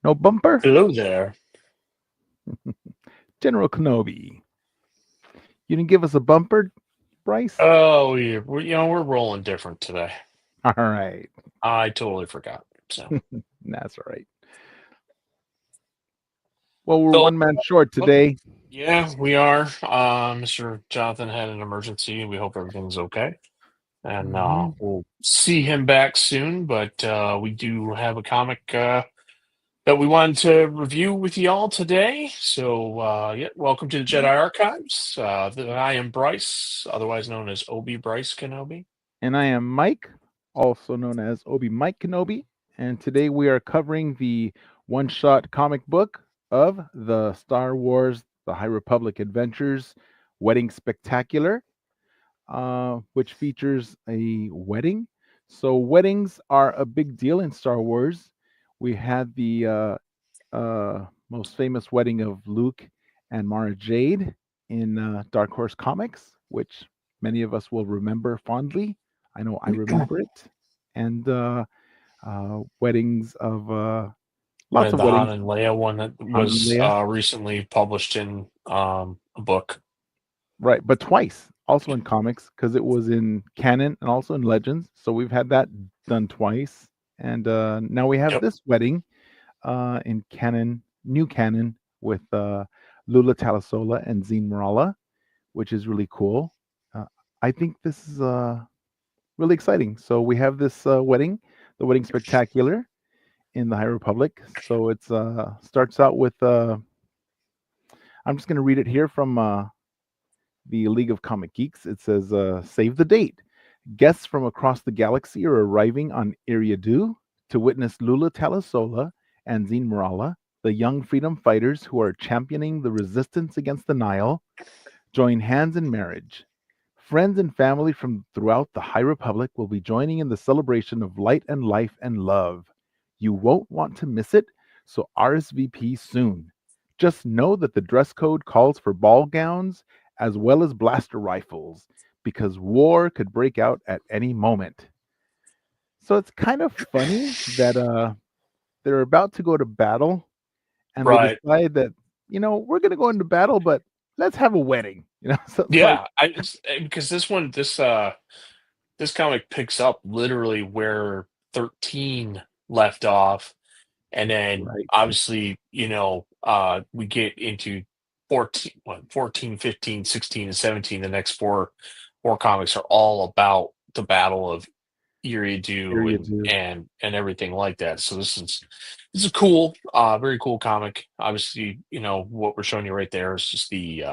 No bumper? Hello there. General Kenobi. You didn't give us a bumper, Bryce? Oh, we're rolling different today. All right. I totally forgot. So, That's all right. Well, we're so one man short oh, today. yeah, we are. Mr. Jonathan had an emergency. We hope everything's okay, and Mm-hmm. we'll see him back soon. But we do have a comic that we wanted to review with y'all today. So, yeah, welcome to the Jedi Archives. I am Bryce, otherwise known as Obi Bryce Kenobi. And I am Mike, also known as Obi Mike Kenobi. And today we are covering the one shot comic book of the Star Wars The High Republic Adventures Wedding Spectacular, which features a wedding. So, weddings are a big deal in Star Wars. We had the most famous wedding of Luke and Mara Jade in Dark Horse Comics, which many of us will remember fondly. I know I remember it. And weddings of We lots had of the Han weddings and Leia one that on was Leia, recently published in a book. right? But twice, also in comics, because it was in canon and also in Legends. So we've had that done twice, and now we have Yep. this wedding in canon, new canon with Lula Talasola and Zine Morala, which is really cool. Uh, I think this is really exciting. So we have this wedding, the wedding spectacular in the High Republic. So it's starts out with I'm just going to read it here from the League of Comic Geeks. It says, "Save the date. Guests from across the galaxy are arriving on Iriadu to witness Lula Talasola and Zine Morala, the young freedom fighters who are championing the resistance against the Nile, join hands in marriage. Friends and family from throughout the High Republic will be joining in the celebration of light and life and love. You won't want to miss it, so RSVP soon. Just know that the dress code calls for ball gowns as well as blaster rifles, because war could break out at any moment." So it's kind of funny that they're about to go to battle and they Right. decide that, we're going to go into battle, but let's have a wedding. So it's like, Yeah. Because this comic picks up literally where 13 left off, and then right. obviously we get into 14, 14, 15, 16, and 17. The next four comics are all about the Battle of Here Iridu you and do. everything like that. So this is cool, very cool comic. Obviously, what we're showing you right there is just the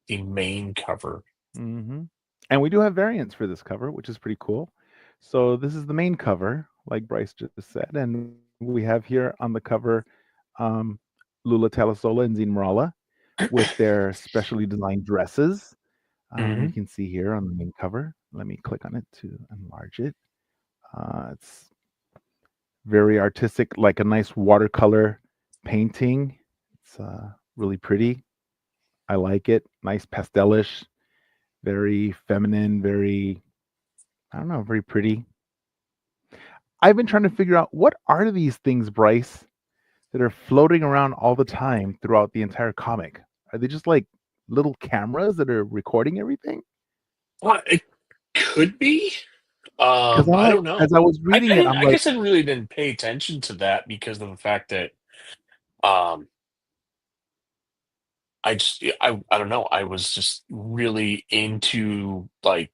main cover. Hmm. And we do have variants for this cover, which is pretty cool. So this is the main cover, like Bryce just said, and we have here on the cover um, Lula Talasola and Zine Morala with their specially designed dresses. We Hmm. can see here on the main cover. Let me click on it to enlarge it. It's very artistic, like a nice watercolor painting. It's really pretty. I like it. Nice pastelish, very feminine, very, I don't know, very pretty. I've been trying to figure out what are these things, Bryce, that are floating around all the time throughout the entire comic? Are they just like little cameras that are recording everything? Well, it could be. Because I'm I like, don't know. as I was reading it, I'm I like, guess I really didn't pay attention to that because of the fact that um, I don't know. I was just really into like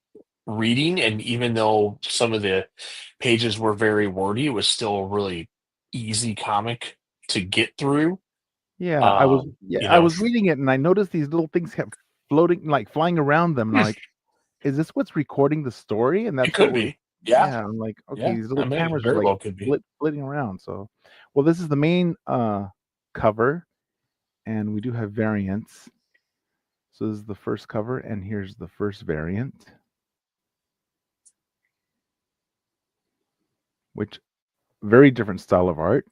reading, and even though some of the pages were very wordy, it was still a really easy comic to get through. yeah, Um, you I know, was reading it, and I noticed these little things kept floating, like flying around them. And I'm like, is this what's recording the story? And it that's what could we're, be. Yeah, yeah. I'm like, okay, yeah. these I little mean, it cameras are very like well could be. flitting around. So, well, this is the main cover, and we do have variants. So this is the first cover, and here's the first variant, which very different style of art.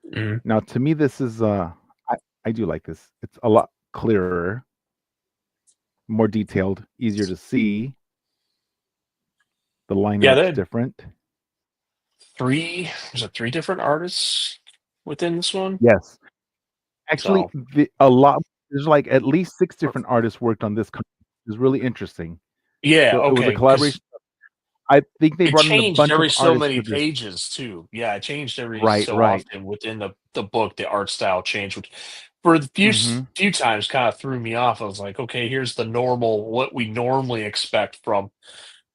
Mhm. Now, to me, this is I do like this. It's a lot clearer, more detailed, easier to see. The line Yeah, they art's had different. three. Was it three different artists? within this one. Yes. Actually, So a lot there's like at least 6 different artists worked on this comic. It was really interesting. yeah, So it was a okay, collaboration. because I think they it brought in a changed bunch of every so artists many for this. pages too. Yeah, it changed every Right, so right. often within the book. The art style changed, which for the Mhm. few times kind of threw me off. I was like, okay, here's the normal what we normally expect from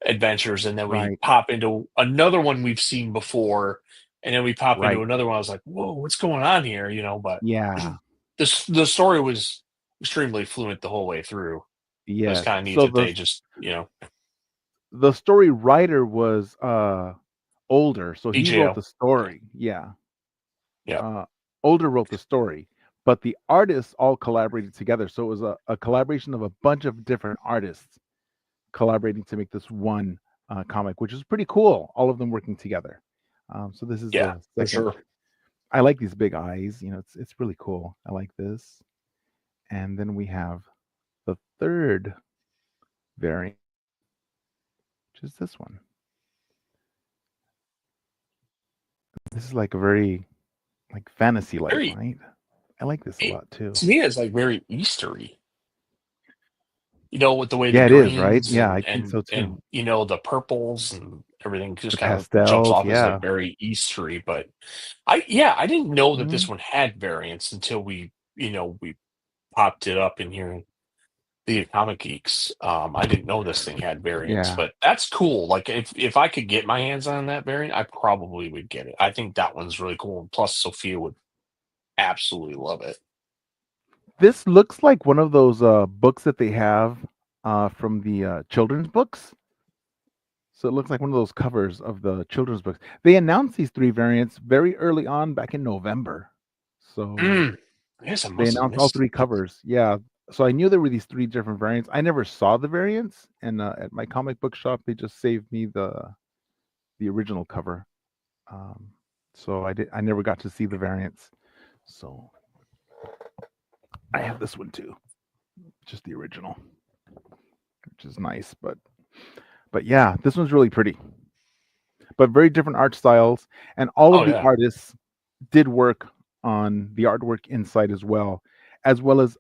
adventures, and then we Right, pop into another one we've seen before, and then we pop into right. another one. I was like, whoa, what's going on here? But Yeah. the story was extremely fluent the whole way through. It was Yes. kind of neat So that they just the story writer was, older, so he wrote EJO. the story. Yeah. Yeah, Uh, Older wrote the story, but the artists all collaborated together, so it was a collaboration of a bunch of different artists collaborating to make this one, comic, which is pretty cool, all of them working together. So this is yeah, the for second. sure. I like these big eyes, it's really cool. I like this. And then we have the third variant, which is this one. This is like a very like fantasy like, Very right? I like this a it, lot too. to me, it's like very Eastery. With the way the Yeah, it is, right? greens Yeah, and I think so too. the purples and everything The just kind of jumps pastels, off as yeah. like very Eastery. But I didn't know that this Mhm. one had variants until we popped it up in here, the Comic Geeks. I didn't know this thing had variants, Yeah. but that's cool. Like if I could get my hands on that variant, I probably would get it. I think that one's really cool. And plus, Sophia would absolutely love it. This looks like one of those, books that they have, from the, children's books. So it looks like one of those covers of the children's books. They announced these 3 variants very early on back in November. So Mm, I guess I they must have announced all missed 3 it. covers. Yeah. So I knew there were these 3 different variants. I never saw the variants, and, at my comic book shop, they just saved me the original cover. Um, so I never got to see the variants. So I have this one too, just the original, which is nice, but yeah, this one's really pretty. But very different art styles, and all Oh of the yeah. artists did work on the artwork inside as well as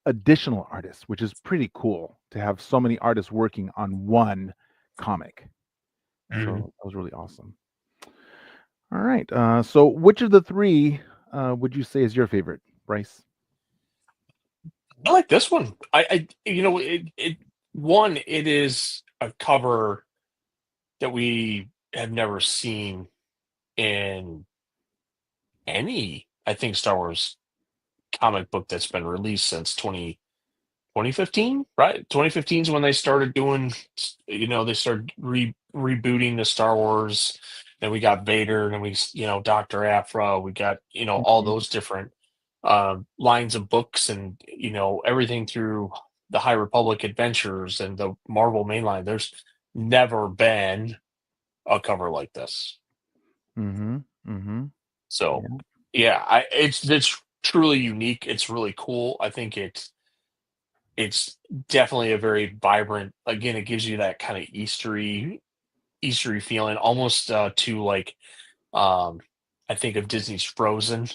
additional artists, which is pretty cool to have so many artists working on one comic. Mhm. So that was really awesome. All right. So which of the three would you say is your favorite, Bryce? I like this one. It one, it is a cover that we have never seen in any, I think, Star Wars comic book that's been released since 2015, right? 2015 is when they started doing, they started rebooting the Star Wars. Then we got Vader, and then Dr. Aphra. We got, all Mhm. those different lines of books and, everything through the High Republic Adventures and the Marvel mainline. There's never been a cover like this. Mhm. Mhm. So, Yeah. yeah, it's truly unique. It's really cool. I think it's definitely a very vibrant. Again, it gives you that kind of Eastery feeling, almost to like um, I think of Disney's Frozen.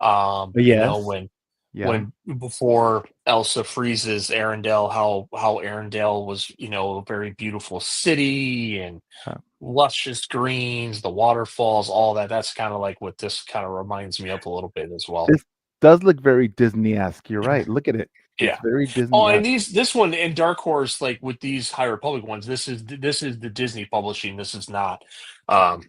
Yes. When Yeah. before Elsa freezes Arendelle, how Arendelle was a very beautiful city and Uh, luscious greens, the waterfalls, all that. That's kind of like what this kind of reminds me of a little bit as well. this does look very Disney-esque. You're right. Look at it. It's Yeah. very Oh, and Disney-esque. this one in Dark Horse, like with these High Republic ones, this is the Disney publishing. This is not, um,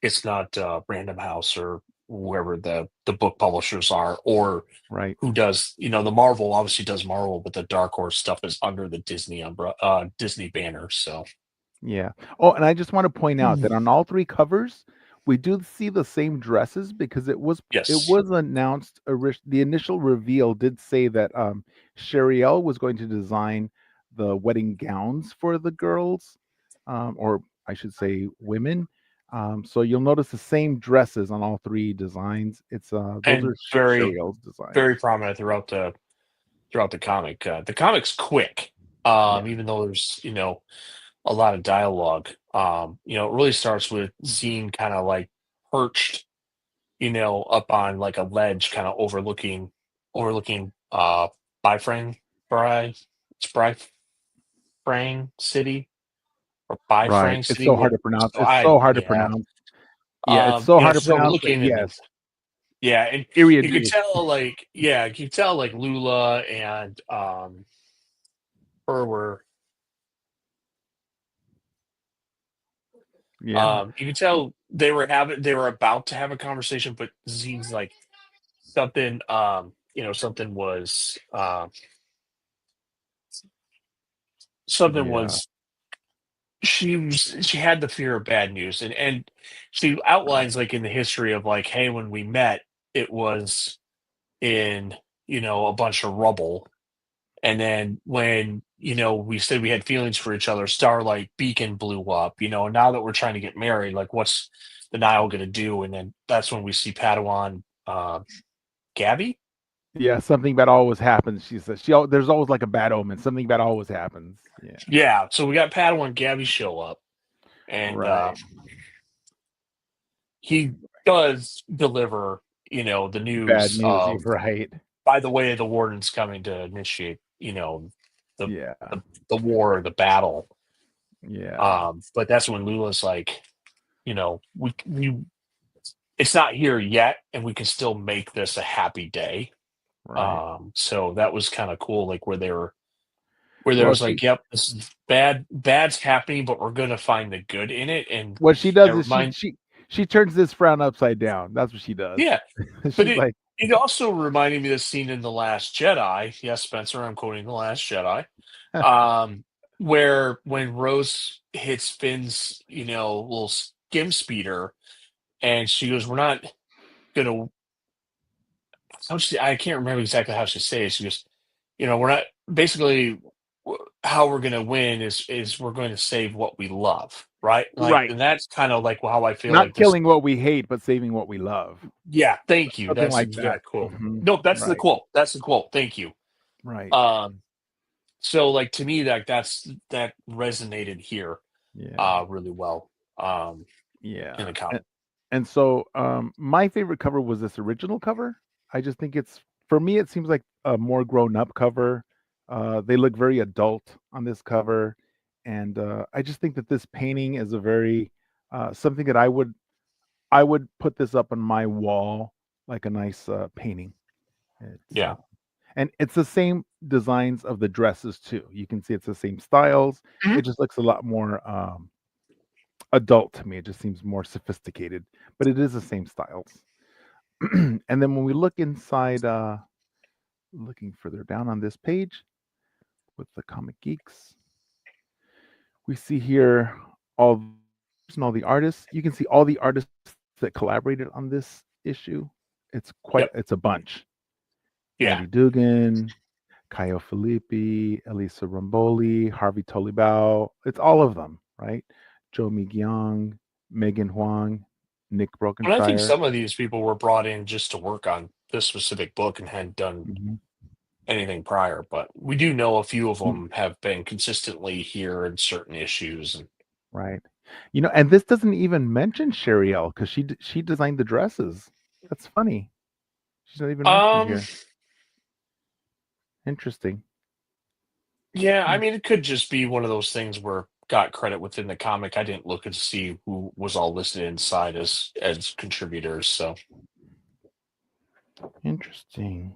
it's not Random House or whoever the book publishers are, or Right. who does the Marvel obviously does Marvel, but the Dark Horse stuff is under the Disney banner. So Yeah. Oh, and I just want to point out Mm. that on all 3 covers, we do see the same dresses because it Yes, was announced the initial reveal did say that Sheriel was going to design the wedding gowns for the girls, or I should say women. So you'll notice the same dresses on all 3 designs. It's those are and very Sheriel's designs. very prominent throughout the comic. The comic's quick, Yeah. even though there's a lot of dialogue. It really starts with Zine kind of like perched up on like a ledge, kind of overlooking Bifrang Bri Bifrang City or Right. Bifrang It's City. so hard What? to pronounce. So It's I so hard to yeah. pronounce. Yeah, it's so hard to She's pronounce, but overlooking and then yes, yeah, and you could Iriadu. tell like Lula and her were Yeah. you could tell they were about to have a conversation, but Z's like something something was something Yeah. was she had the fear of bad news, and she outlines like in the history of like, hey, when we met it was in a bunch of rubble. And then when, we said we had feelings for each other, Starlight Beacon blew up, and now that we're trying to get married, like what's the Nile gonna do? And then that's when we see Padawan Gabby. Yeah, something bad always happens. She says there's always like a bad omen. Something bad always happens. Yeah. Yeah, so we got Padawan Gabby show up, and Right. he does deliver, the Bad news news. You're of, right. by the way, the warden's coming to initiate, the Yeah. the war, the battle. Yeah. But that's when Lula's like, we it's not here yet, and we can still make this a happy day. Right. So that was kind of cool, like where there Well, was like, yep, this is bad's happening, but we're gonna find the good in it. And what she it does is remind she turns this frown upside down. That's what she does. yeah, but She's like, it also reminded me of the scene in The Last Jedi. Yes, Spencer, I'm quoting The Last Jedi. Um, where when Rose hits Finn's, little skim speeder, and she goes, "We're not gonna." I can't remember exactly how she says. She goes, we're not basically how we're gonna win is we're going to save what we love, right? Like, right. and that's kind of like how I feel Not like this. killing what we hate, but saving what we love. Yeah, thank you. Something That's the like that. exact quote. Hmm. No, that's the Right. quote. That's the quote. Thank you. Right. Um, so like to me, that resonated here Yeah. really well in Yeah. the comic. And so my favorite cover was this original cover. I just think it's for me it seems like a more grown up cover. They look very adult on this cover, and I just think that this painting is a very something that I would put this up on my wall like a nice painting. It's Yeah. and it's the same designs of the dresses too. You can see it's the same styles. Mhm. It just looks a lot more adult to me. It just seems more sophisticated, but it is the same styles. And then when we look inside, looking further down on this page with the comic geeks, we see here all and all the artists. You can see all the artists that collaborated on this issue. Yep. It's a bunch. Yeah. Andy Dugan, Caio Filippi, Elisa Ramboli, Harvey Tolibao. It's all of them, right? Joe Migyong, Megan Huang, Nick And I think Brokenshire. some of these people were brought in just to work on this specific book and hadn't done Mhm. anything prior, but we do know a few of Mm, them have been consistently here in certain issues. And right. And this doesn't even mention Sheriel because she designed the dresses. That's funny. She's not even mentioned um, here. Interesting. yeah, I Hmm, mean, it could just be one of those things where got credit within the comic. I didn't look and see who was all listed inside as contributors. So interesting.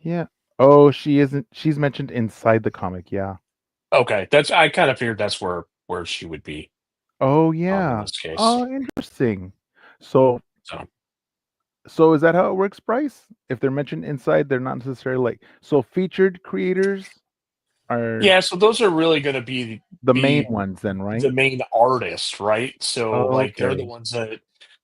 Yeah. Oh, she isn't. She's mentioned inside the comic. Yeah. okay, that's I kind of figured that's where she would be Oh, in yeah. this case. Oh, interesting. So, So so is that how it works, Bryce? If they're mentioned inside, they're not necessarily like so featured creators are yeah, so those are really going to the main be ones then, right? the main artists, right? So like they're the Okay. ones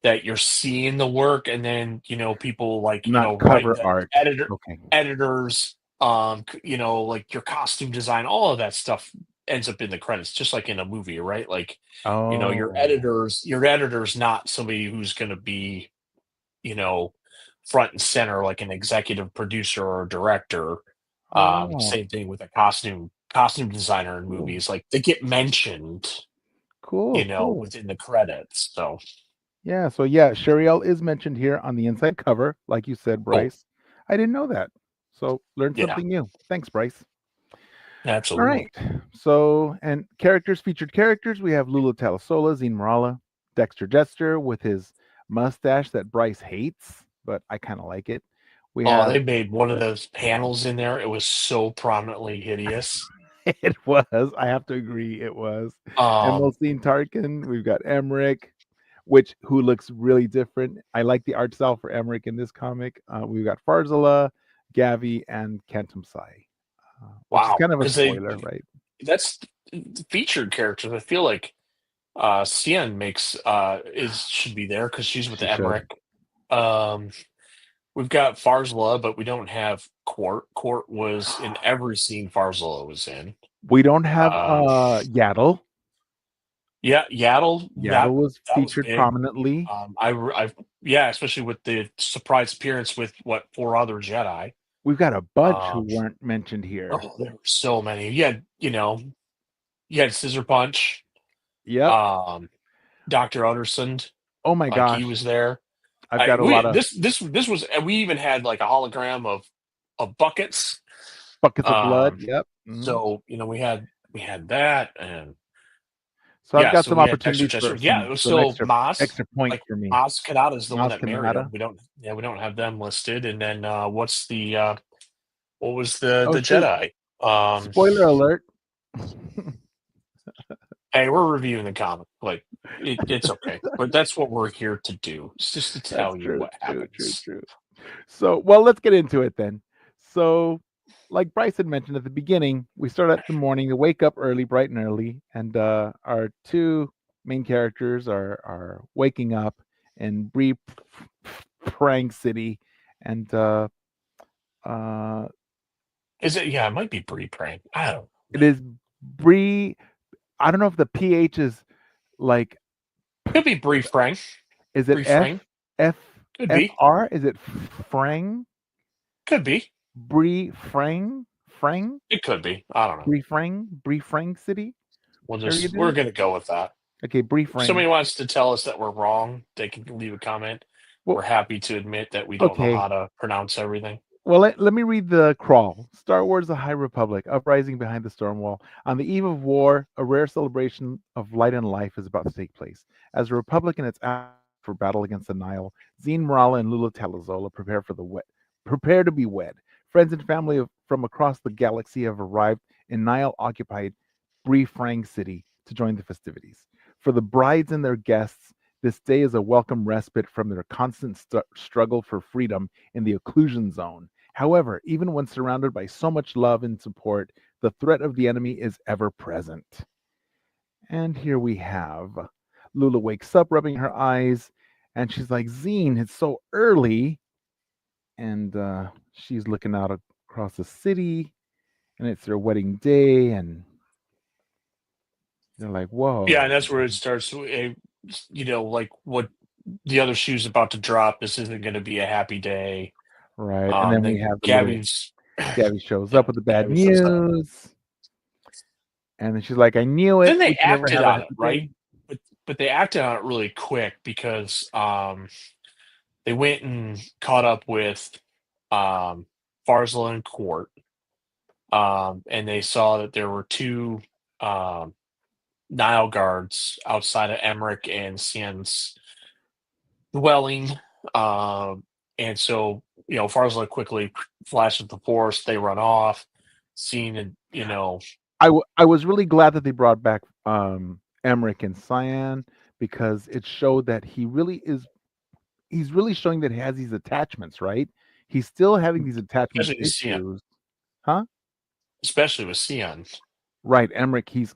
that you're seeing the work, and then people like Not write cover the art. Okay. editors, like your costume design, all of that stuff ends up in the credits, just like in a movie, right? Like Oh. your editor's not somebody who's going to be you know front and center like an executive producer or director. Oh, Same thing with a costume designer in cool. movies, like they get mentioned Cool, cool. within the credits. So Yeah, so yeah, Shuriel is mentioned here on the inside cover, like you said, cool. Bryce. I didn't know that. So learned Yeah, something new. Thanks, Bryce. All absolutely. right. So, and characters, featured characters, we have Lula Talasola, Zine Morala, Dexter Jester with his mustache that Bryce hates, but I kind of like it. We Oh, have they made one of those panels in there. It was so prominently hideous. it was, I have to agree, it was. Um, Emilstein Tarkin, we've got Emmerich, which who looks really different. I like the art style for Emmerich in this comic. We've got Farzala, Gavi, and Cantum Sai, which is wow, kind of a because they spoiler, right? that's featured characters. I feel like Cien makes is should be there because she's with She the should. Emmerich. Um, we've got Farzala, but we don't have Court. Court was in every scene Farzala was in. We don't have Um, Yaddle. yeah, Yaddle, Yaddle was that was featured big. prominently. Yeah, especially with the surprise appearance with what four other Jedi. We've got a bunch who Um, weren't mentioned here. oh, there were so many. You had Scissor Punch, Yep. um, Doctor Uttersond, Oh my like he gosh. was there. I've I got a we lot of this was and we even had like a hologram of buckets. buckets of blood. Um, Yep. Mhm. so we had that, and So I've yeah, got so some we had Dexter opportunities Chester. for Yeah, it was some still Maz. extra points Like for me. Maz Kanata is the one Mas that married him. Kanata. We don't have them listed. And then what was Oh the shoot. Jedi? Um, Spoiler alert. hey, we're reviewing the comic. Like it's okay, but that's what we're here to do. It's just to That's tell you true. what True. True. happens. True. So, well, let's get into it then. So, like Bryce had mentioned at the beginning, we start at the morning, to wake up early, bright and early, and our two main characters are waking up in Bree Prang City, and uh, Is it? Yeah, it might be Bree Prank. I don't know, it man. is Bree. I don't know if the PH is like, Could be Bree Frank. is it Bree Frank. F Could F be. R? Is it Frang? Could be. Bree Frang? It could be. I don't know. Bree Frang City? Area We're dude? gonna go with that. Okay, Bree If Frang. somebody wants to tell us that we're wrong, they can leave a comment. Well, We're happy to admit that we don't know okay. how to pronounce everything. Well, let me read the crawl. Star Wars: The High Republic, uprising behind the storm wall. On the eve of war, a rare celebration of light and life is about to take place. As the Republic and its allies for battle against the Nile, Zine Morala and Lula Talazola prepare to be wed. Friends and family from across the galaxy have arrived in Nile-occupied Bree Frang City to join the festivities. For the brides and their guests, this day is a welcome respite from their constant struggle for freedom in the occlusion zone. However, even when surrounded by so much love and support, the threat of the enemy is ever present. And here we have Lula wakes up, rubbing her eyes, and she's like, Zine, it's so early. And she's looking out across the city, and it's their wedding day, and they're like, Yeah, whoa, and that's where it starts. Like what the other shoe's about to drop. This isn't going to be a happy day. right? And then we Then have the little Gabby's, Gabby shows yeah, up with the bad Gabby shows up. news. And then she's like, I knew it. Then We they can never acted have a on it, happy right? day. But they acted on it really quick because they went and caught up with Farzla and Court, and they saw that there were two um, Nile guards outside of Emmerich and Cien's dwelling. Um, and so, Farzla quickly flashes the force. They run off, seen, and I was really glad that they brought back Emmerich and Cyan, because it showed that he's really showing that he has these attachments, right? He's still having these attachment especially with Cien, issues. Huh? especially with Cien. Right, Emmerich, he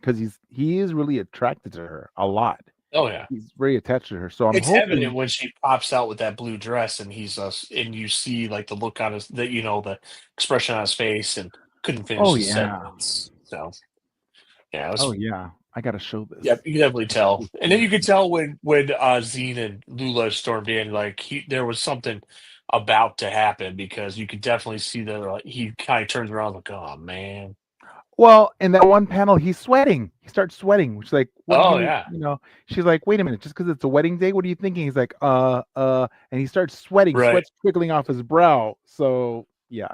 is really attracted to her a lot. Oh yeah. He's very attached to her. So I'm It's evident hoping, when she pops out with that blue dress, and and you see like the look on the expression on his face, and couldn't finish oh his yeah. sentence. So yeah, it Oh was. yeah. I gotta show this. Yeah, you can definitely tell, This and then you could man. tell when Zine and Lula stormed in, like there was something about to happen because you could definitely see that he kind of turns around like, oh man, Well, in that one panel, he's sweating. He starts sweating, which is like, what do Oh you, yeah, she's like, wait a minute, just because it's a wedding day, what are you thinking? He's like, and he starts sweating, right. sweat's trickling off his brow. So, yeah,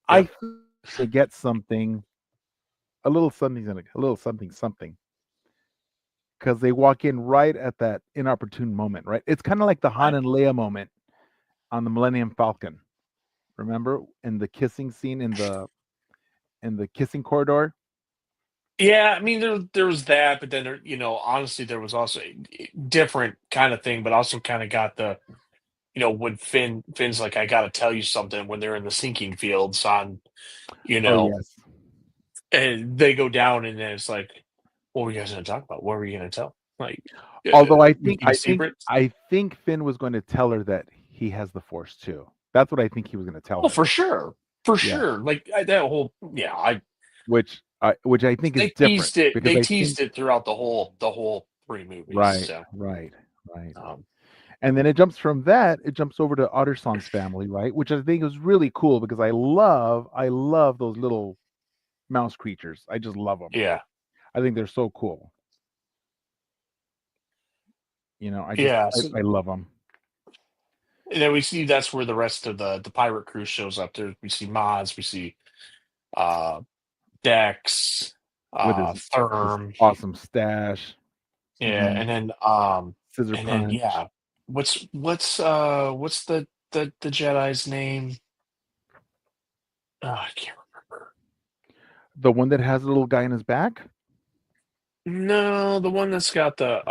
I Yep. think they get something, a little something, a little something, something, because they walk in right at that inopportune moment, right? It's kind of like the Han Right. and Leia moment on the Millennium Falcon. Remember in the kissing scene in the kissing corridor? Yeah, I mean there was that, but then honestly, there was also a different kind of thing, but also kind of got the when Finn's like, I got to tell you something when they're in the sinking fields on you Oh know yes. and they go down and then it's like, what were you guys going to talk about? What were you going to tell? Like, Although we keep a secret? I think Finn was going to tell her that he has the Force too. That's what I think he was going to tell Oh, her. for sure, for Yeah, sure. Like that whole I which I think is they different teased it. because They I think teased it throughout the whole three movies. right, So, right, right. um, And then it jumps from that, it jumps over to Ottersan's family, right? Which I think is really cool because I love those little mouse creatures. I just love them. yeah, I think they're so cool. yeah. So I love them and then we see that's where the rest of the pirate crew shows up. There we see Maz, we see uh Dex, with his Therm, awesome stash, yeah, mhm, scissor and then punch. yeah. What's the Jedi's name? I can't remember. The one that has a little guy in his back, No, the one that's got the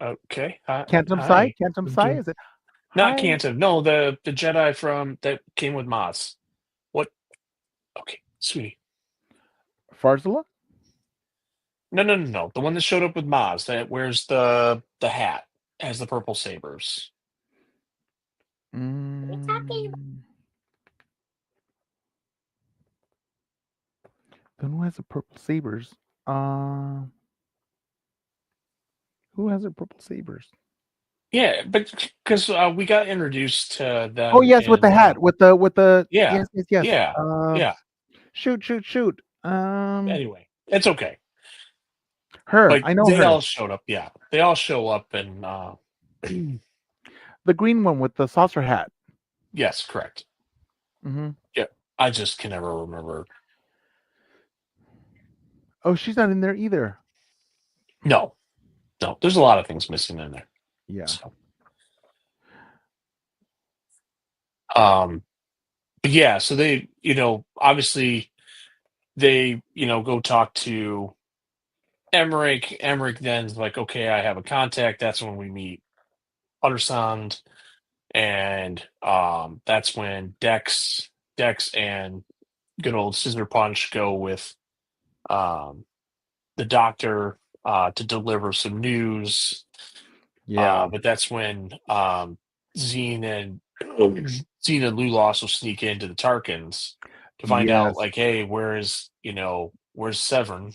okay. Hi, hi. Cantum I'm Sai, doing is it? not Hi, Canton. No, the Jedi from that came with Maz. What? Okay, sweetie. Farzala. No, no, no, no. The one that showed up with Maz that wears the hat, has the purple sabers. Mm, then who has the purple sabers? Uh, who has the purple sabers? Yeah, but because we got introduced to Oh them yes, with the in hat, with the yeah, yes, yes, yes. yeah, yeah. Shoot, shoot, shoot. Anyway, it's okay. Her. But I know they her. all showed up. Yeah, they all show up, and The green one with the saucer hat. yes, correct. Hmm. Yeah, I just can never remember. Oh, she's not in there either. No, no. There's a lot of things missing in there. Yeah. So, um, but yeah, so they, obviously they, go talk to Emmerich. Emmerich then's like, okay, I have a contact. That's when we meet Uttersond, and that's when Dex and good old Scissor Punch go with um the doctor to deliver some news. Yeah. But that's when Zine and Zine and Lula also sneak into the Tarkins to find out, Yes. like, hey, where's Severn?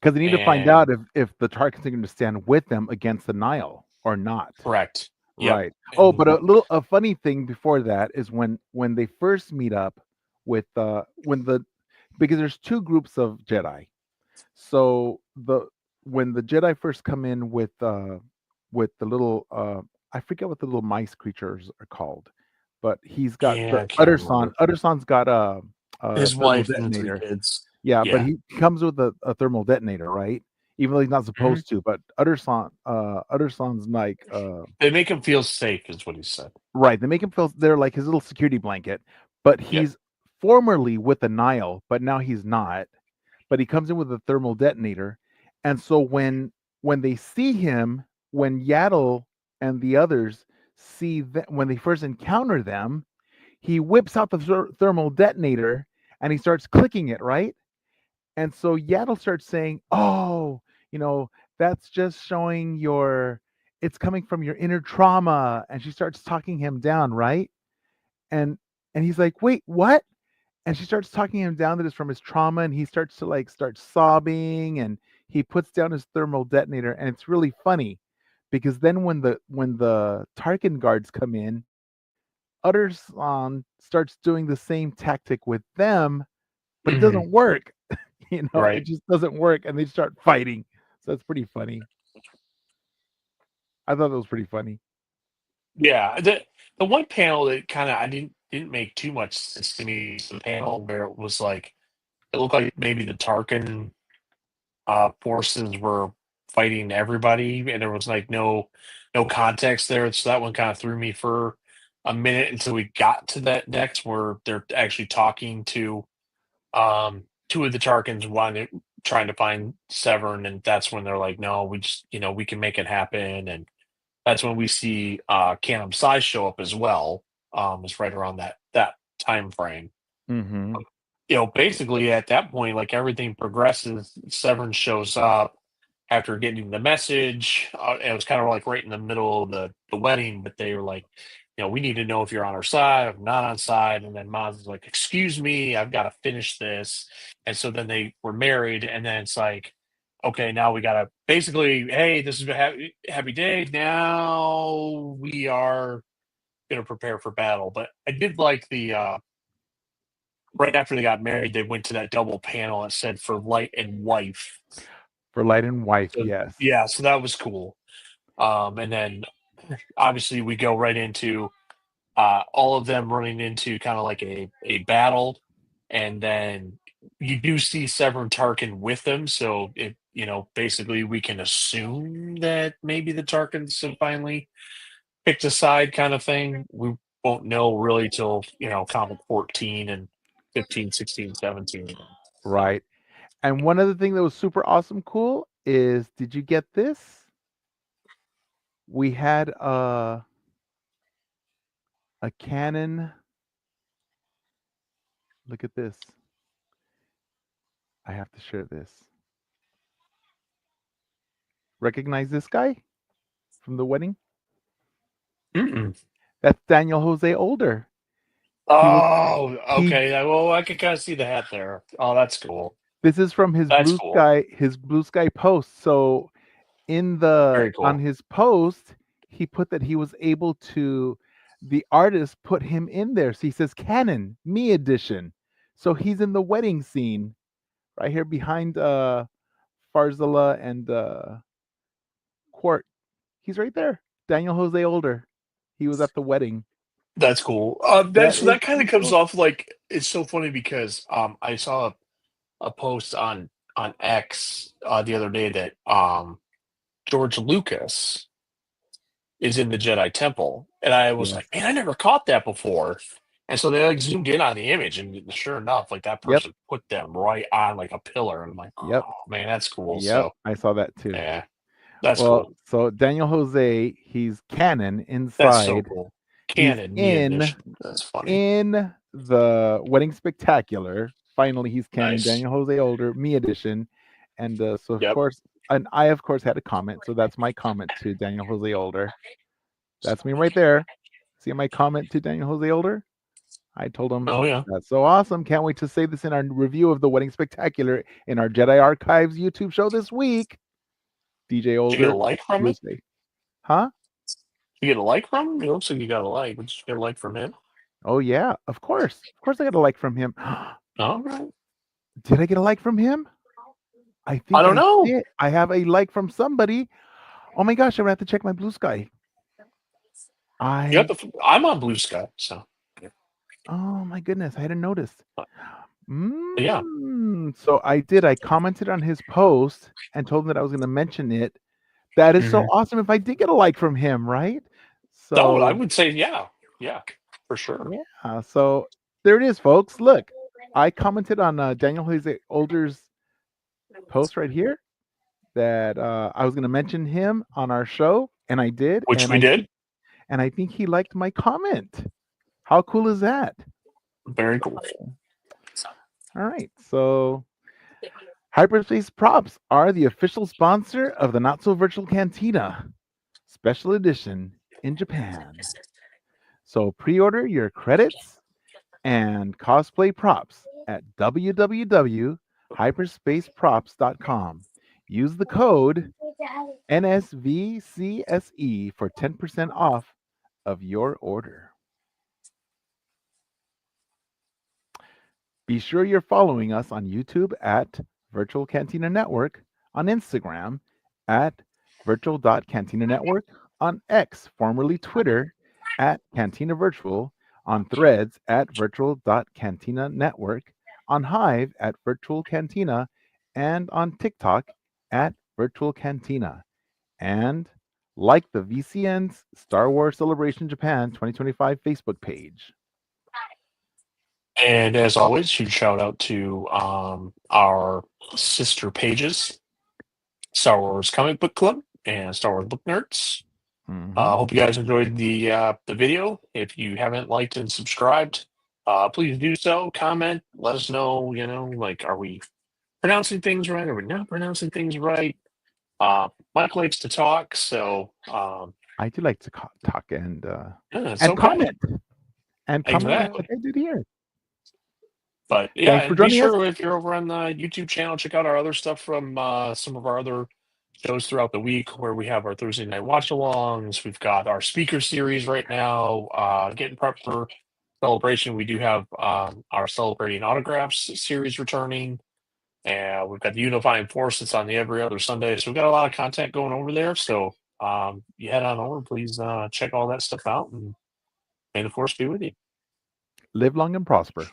Because they need to find And out if the Tarkins are going to stand with them against the Nile or not. correct. Yep. Right. Oh, And but a funny thing before that is when they first meet up with when the because there's two groups of Jedi. So the when the Jedi first come in with the little I forget what the little mice creatures are called, but he's got the yeah, I can't remember. Uttersan's got a His thermal wife and three detonator. kids. Yeah, but Yeah. he comes with a thermal detonator, right? Even though he's not Mhm. supposed to, but Uttersan's like They make him feel safe, is what he said. right, they make him feel they're like his little security blanket, but Yep. he's formerly with the Nile, but now he's not. But he comes in with a thermal detonator, and so when they see him, when Yaddle and the others see that when they first encounter them, he whips out the thermal detonator and he starts clicking it, right? And so Yaddle starts saying, "Oh, you know, that's just showing your it's coming from your inner trauma." And she starts talking him down, right? And he's like, "Wait, what?" And she starts talking him down that it's from his trauma and he starts to like start sobbing and he puts down his thermal detonator and it's really funny because then when the Tarkin guards come in, Utterson starts doing the same tactic with them but it Mhm. doesn't work. It Right. just doesn't work, and they start fighting. So it's pretty funny. I thought that was pretty funny. Yeah. The one panel that kind of I didn't make too much sense to me is the panel where it was like it looked like maybe the Tarkin forces were fighting everybody, and there was like no context there. So that one kind of threw me for a minute until we got to that next where they're actually talking to two of the Tarkins, one trying to find Severn, and that's when they're like, no, we just we can make it happen, and that's when we see Canum Sai show up as well. It's right around that time frame. Mhm. Basically at that point, like everything progresses. Severn shows up after getting the message. It was kind of like right in the middle of the wedding, but they were like, we need to know if you're on our side or not on side. And then Maz is like, excuse me, I've got to finish this. And so then they were married, and then it's like, okay, now we got to basically, hey, this is a happy day. Now we are going to prepare for battle. But I did like the right after they got married, they went to that double panel and said for light and wife. For Light and Wife, So yes. yeah, so that was cool. And then obviously we go right into all of them running into kind of like a battle, and then you do see Severn Tarkin with them. So it basically we can assume that maybe the Tarkins have finally picked a side, kind of thing. We won't know really till comic 14 and 15, 16, 17. Right. And one other thing that was super awesome cool is, did you get this? We had a canon. Look at this. I have to share this. Recognize this guy from the wedding? Mm-mm. That's Daniel Jose Older. He was Oh, he okay. Well, I can kind of see the hat there. Oh, that's cool. This is from That's cool. His Blue Sky post. So in the Very on cool. his post, he put that he was able to the artist put him in there. So he says canon, me edition. So he's in the wedding scene right here behind Farzala and Quart. He's right there. Daniel Jose Older. He was at the wedding. That's cool. That So is that kind of pretty comes cool. off like it's so funny because I saw a post on X the other day that George Lucas is in the Jedi Temple, and I was Yes. like, man, I never caught that before. And so they like zoomed in on the image, and sure enough, like that Yep. person put them right on like a pillar, and I'm like, Yep. oh man, that's cool. Yep. So I saw that too. yeah, that's Well, cool. so Daniel Jose, he's canon That's so inside. cool. He's Canon me edition. That's funny. in the Wedding Spectacular. Finally, he's canon. Nice. Daniel Jose Older, me edition, and so of Yep. course, and I of course had a comment. So that's my comment to Daniel Jose Older. That's me right there. See my comment to Daniel Jose Older? I told him, Oh yeah. that's so awesome. Can't wait to say this in our review of the Wedding Spectacular in our Jedi Archives YouTube show this week. DJ Did you get a Older, like from it? Tuesday. Huh? You get a like from him? It looks like you got a like. Did you get a like from him? Oh yeah, of course. Of course I got a like from him. All right. Did I get a like from him? I I think don't I know. did. I have a like from somebody. Oh my gosh, I'm gonna have to check my blue sky. You got I I'm on Blue Sky, so oh my goodness, I hadn't noticed. yeah. So I did. I commented on his post and told him that I was gonna mention it. That is so Hmm. awesome if I did get a like from him, right? No, I So would say yeah, yeah, for sure. yeah, so there it is, folks. Look, I commented on Daniel Jose Older's post right here that I was going to mention him on our show, and I did, Which we did. and I think he liked my comment. How cool is that? Very cool. All right, so Hyperspace Props are the official sponsor of the Not So Virtual Cantina Special Edition in Japan. So pre-order your credits and cosplay props at www.hyperspaceprops.com. Use the code NSVCSE for 10% off of your order. Be sure you're following us on YouTube at Virtual Cantina Network, on Instagram at virtual.cantinanetwork, on X, formerly Twitter, at Cantina Virtual, on Threads at virtual.cantinanetwork, on Hive at Virtual Cantina, and on TikTok at Virtual Cantina. And like the VCN's Star Wars Celebration Japan 2025 Facebook page. And as always, huge shout out to our sister pages, Star Wars Comic Book Club and Star Wars Book Nerds. Mhm. Hope you guys enjoyed the video. If you haven't liked and subscribed, please do so. Comment, let us know. Like, are we pronouncing things right? Are we not pronouncing things right? Mike likes to talk, so I do like to talk yeah, it's and okay. comment like Exactly. I did here. But yeah, Thanks for and be joining us. sure if you're over on the YouTube channel, check out our other stuff from some of our other shows throughout the week where we have our Thursday night watch alongs. We've got our speaker series right now, getting prepped for celebration. We do have our celebrating autographs series returning. And we've got the Unifying Force that's on the every other Sunday. So we've got a lot of content going over there. So you head on over, please check all that stuff out, and may the force be with you. Live long and prosper.